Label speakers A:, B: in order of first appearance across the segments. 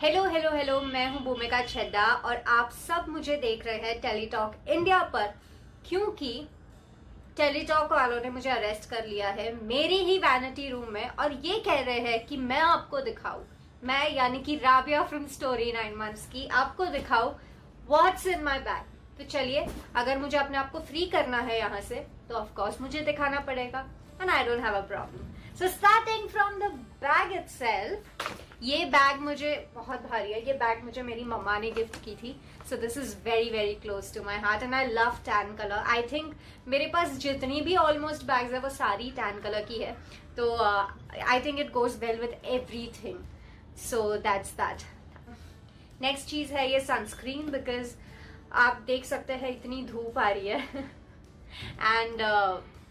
A: Hello hello hello, मैं हूं भूमिका छड्डा और आप सब मुझे देख रहे हैं टेलीटॉक इंडिया पर, क्योंकि टेलीटॉक वालों ने मुझे अरेस्ट कर लिया है मेरी ही वैनिटी रूम में और ये कह रहे हैं कि मैं आपको दिखाऊं, मैं यानी कि राबिया फ्रॉम स्टोरी 9 मंथ्स की आपको दिखाऊं व्हाट्स इन माय बैग। तो चलिए, अगर मुझे अपने आप को फ्री करना है यहाँ से तो ऑफ कोर्स मुझे दिखाना पड़ेगा and I don't have a problem. So starting from the bag itself, ये बैग मुझे बहुत भारी है। ये बैग मुझे मेरी मम्मा ने गिफ्ट की थी। So this is very very close to my heart and I love tan colour. I think मेरे पास जितनी भी ऑलमोस्ट बैग्स है वो सारी टैन कलर की है, तो I think it goes well with everything. So that's that. Next चीज है ये सनस्क्रीन, बिकॉज आप देख सकते हैं इतनी धूप आ रही है एंड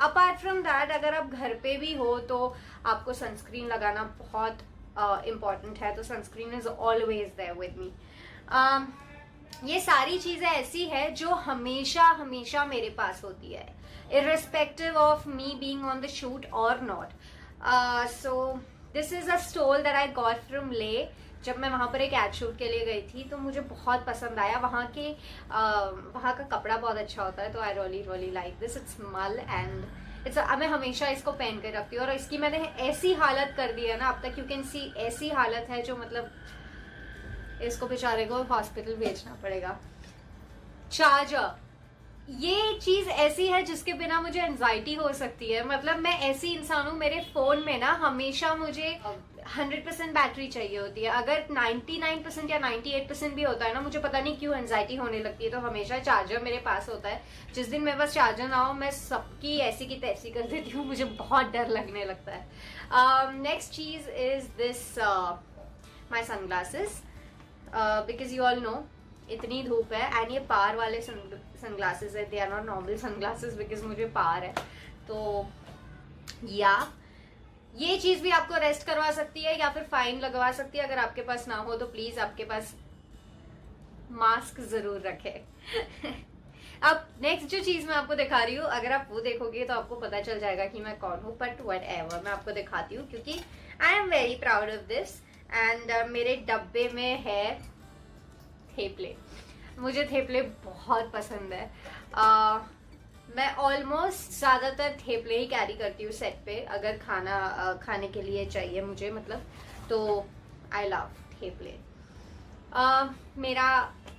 A: अपार्ट फ्रॉम दैट, अगर आप घर पे भी हो तो आपको सनस्क्रीन लगाना बहुत इम्पॉर्टेंट है। तो sunscreen is always there with me. ये सारी चीजें ऐसी है जो हमेशा हमेशा मेरे पास होती है, irrespective of me being on the shoot और not. So this is a stole that I got from ले। जब मैं वहां पर एक एड शूट के लिए गई थी तो मुझे बहुत पसंद आया। वहां का कपड़ा बहुत अच्छा होता है, तो I really really like this. It's small and मैं हमेशा इसको पहन कर रखती हूँ और इसकी मैंने ऐसी हालत कर दी है ना अब तक, यू कैन सी ऐसी हालत है जो मतलब इसको बेचारे को हॉस्पिटल भेजना पड़ेगा। चार्जर, ये चीज ऐसी है जिसके बिना मुझे एंजाइटी हो सकती है। मतलब मैं ऐसी इंसान हूँ, मेरे फोन में ना हमेशा मुझे 100% बैटरी चाहिए होती है। अगर 99% या 98% भी होता है ना, मुझे पता नहीं क्यों एंजाइटी होने लगती है। तो हमेशा चार्जर मेरे पास होता है। जिस दिन मेरे पास चार्जर ना हो, मैं सबकी ऐसी की तैसी कर देती हूँ, मुझे बहुत डर लगने लगता है। नेक्स्ट चीज is this my sunglasses, because you all know इतनी धूप है एंड ये पार वाले सनग्लासेस है, they are not normal sunglasses because मुझे पार है। तो या ये चीज भी आपको अरेस्ट करवा सकती है या फिर फाइन लगवा सकती है। अगर आपके पास ना हो तो प्लीज आपके पास मास्क जरूर रखें। अब नेक्स्ट जो चीज मैं आपको दिखा रही हूँ, अगर आप वो देखोगे तो आपको पता चल जाएगा कि मैं कौन हूँ, बट वट एवर मैं आपको दिखाती हूँ क्योंकि आई am very proud of this. And मेरे डब्बे में है थेपले। मुझे थेपले बहुत पसंद है। मैं ऑलमोस्ट ज्यादातर थेपले ही कैरी करती हूँ सेट पे, अगर खाने के लिए चाहिए मुझे, मतलब तो आई लव थेपले। मेरा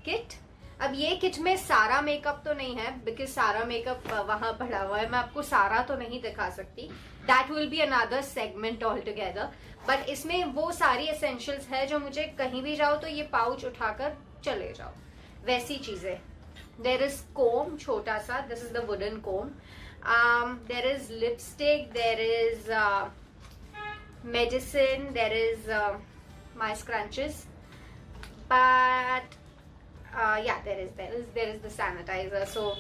A: किट, अब ये किट में सारा मेकअप तो नहीं है बिकॉज सारा मेकअप वहां पड़ा हुआ है, मैं आपको सारा तो नहीं दिखा सकती, that will be another segment all together. But इसमें वो सारी एसेंशियल्स है जो मुझे कहीं भी जाओ तो ये पाउच उठाकर चले जाओ, वैसी चीजें। देर इज कोम छोटा सा, this is the wooden comb. There is lipstick, there is medicine, there is my scrunchies, but there is the sanitizer. So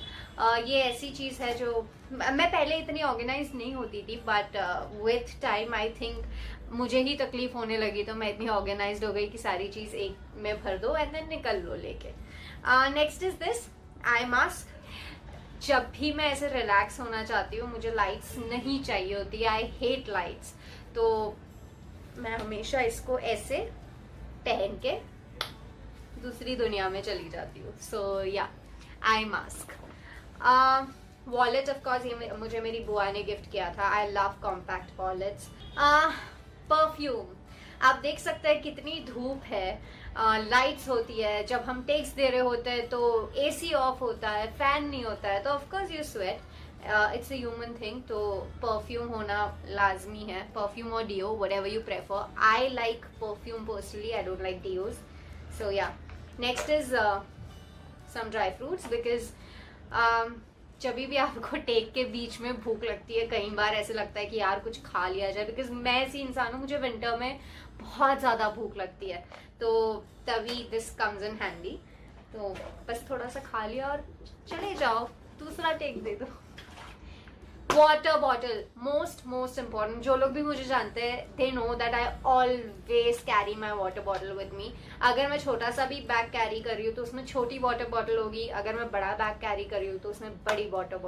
A: ये ऐसी चीज है जो मैं पहले इतनी ऑर्गेनाइज नहीं होती थी, but with time I think मुझे ही तकलीफ होने लगी तो मैं इतनी ऑर्गेनाइज्ड हो गई कि सारी चीज एक में भर दो एंड देन निकल लो लेके। Next is this eye mask. जब भी मैं ऐसे रिलैक्स होना चाहती हूँ, मुझे लाइट्स नहीं चाहिए होती, आई हेट लाइट्स, तो मैं हमेशा इसको ऐसे पहन के दूसरी दुनिया में चली जाती हूँ। सो या eye mask. Wallet of course ये मुझे मेरी बुआ ने गिफ्ट किया था। I love compact wallets. Perfume, आप देख सकते हैं कितनी धूप है, लाइट्स होती है, जब हम टेक्स्ट दे रहे होते हैं तो एसी ऑफ होता है, फैन नहीं होता है, तो of course you sweat, it's a human thing. तो परफ्यूम होना लाजमी है, परफ्यूम और deo whatever you prefer. I like perfume personally, I don't like deos. So yeah next is some dry fruits, because जब भी आपको टेक के बीच में भूख लगती है, कई बार ऐसे लगता है कि यार कुछ खा लिया जाए, बिकॉज मैं ऐसी इंसान हूँ, मुझे विंटर में बहुत ज्यादा भूख लगती है, तो तभी दिस कम्स इन हैंडी। तो बस थोड़ा सा खा लिया और चले जाओ, दूसरा टेक दे दो। Water bottle, most important. जो लोग भी मुझे जानते हैं they know that I always carry my water bottle with me. अगर मैं छोटा सा भी बैग कैरी कर रही हूँ तो उसमें छोटी वाटर बॉटल होगी, अगर मैं बड़ा बैग कैरी कर रही हूँ तो उसमें बड़ी वाटर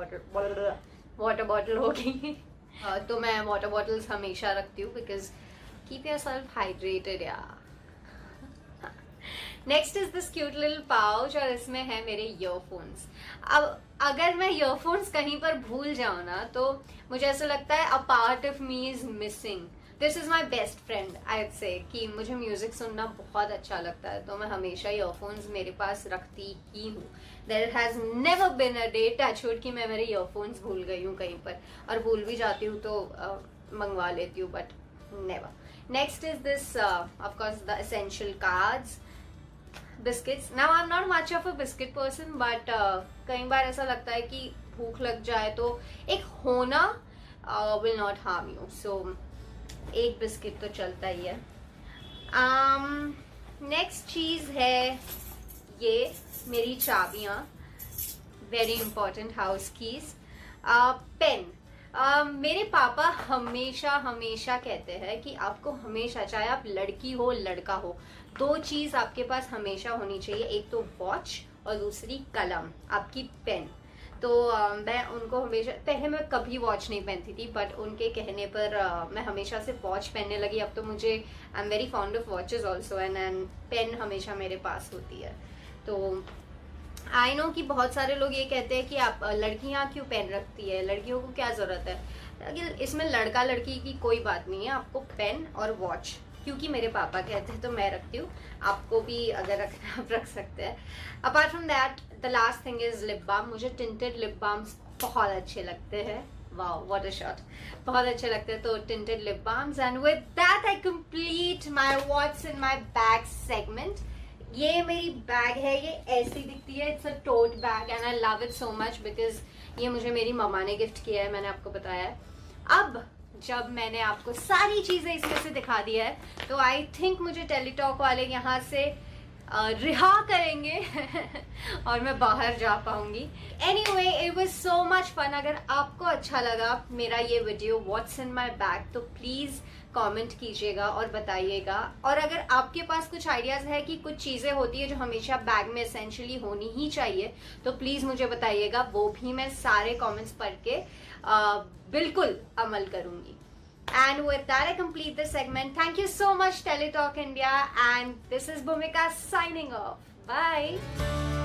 A: बॉटल होगी। तो मैं वाटर बॉटल्स हमेशा रखती हूँ because keep yourself hydrated. Yeah next is this cute little pouch और इसमें है मेरे ईयरफोन्स। अब अगर मैं ईयरफोन्स कहीं पर भूल जाऊं ना तो मुझे ऐसा लगता है a part of me is missing. This is my best friend I से, कि मुझे म्यूजिक सुनना बहुत अच्छा लगता है तो मैं हमेशा ईयरफोन्स मेरे पास रखती ही हूँ। There has never been a day touch wood कि मैं मेरे ईयरफोन्स भूल गई हूँ कहीं पर, और भूल भी जाती हूँ तो मंगवा लेती हूँ, but never. Next is this of course the essential cards, biscuits. Now I am not much of a biscuit person, but कई बार ऐसा लगता है कि भूख लग जाए तो एक होना विल नॉट हार्म यू, सो एक बिस्किट तो चलता ही है। नेक्स्ट चीज है ये मेरी चाबियां, very important house keys. Pen. मेरे पापा हमेशा हमेशा कहते हैं कि आपको हमेशा, चाहे आप लड़की हो लड़का हो, दो चीज आपके पास हमेशा होनी चाहिए, एक तो वॉच और दूसरी कलम, आपकी पेन। तो मैं उनको हमेशा, पहले मैं कभी वॉच नहीं पहनती थी बट उनके कहने पर मैं हमेशा से वॉच पहनने लगी। अब तो मुझे I am very fond of watches also and pen हमेशा मेरे पास होती है। तो आई नो कि बहुत सारे लोग ये कहते हैं कि आप लड़कियां क्यों पेन रखती है, लड़कियों को क्या जरूरत है। इसमें लड़का लड़की की कोई बात नहीं है, आपको पेन और वॉच, क्योंकि मेरे पापा कहते हैं तो मैं रखती हूँ, आपको भी अगर रखना आप रख सकते हैं। Apart from that the last thing is lip balm. मुझे टिंटेड लिप बाम्स बहुत अच्छे लगते हैं। वाओ व्हाट अ शॉट, बहुत अच्छे लगते हैं। तो tinted lip balms and with that I complete my what's in my bag segment. ये मेरी बैग है, ये ऐसी दिखती है, it's a tote bag and I love it so much because ये मुझे मेरी मम्मा ने गिफ्ट किया है, मैंने आपको बताया है। अब जब मैंने आपको सारी चीजें इसमें से दिखा दिया है तो आई थिंक मुझे टेलीटॉक वाले यहाँ से रिहा करेंगे और मैं बाहर जा पाऊंगी। Anyway it was so much fun. अगर आपको अच्छा लगा मेरा ये video what's in my bag तो प्लीज कमेंट कीजिएगा और बताइएगा। और अगर आपके पास कुछ आइडियाज है कि कुछ चीजें होती है जो हमेशा बैग में एसेंशियली होनी ही चाहिए तो प्लीज मुझे बताइएगा, वो भी मैं सारे कमेंट्स पढ़ के बिल्कुल अमल करूंगी। And with that, I complete this segment. Thank you so much, Teletalk India. And this is Bhumika signing off. Bye.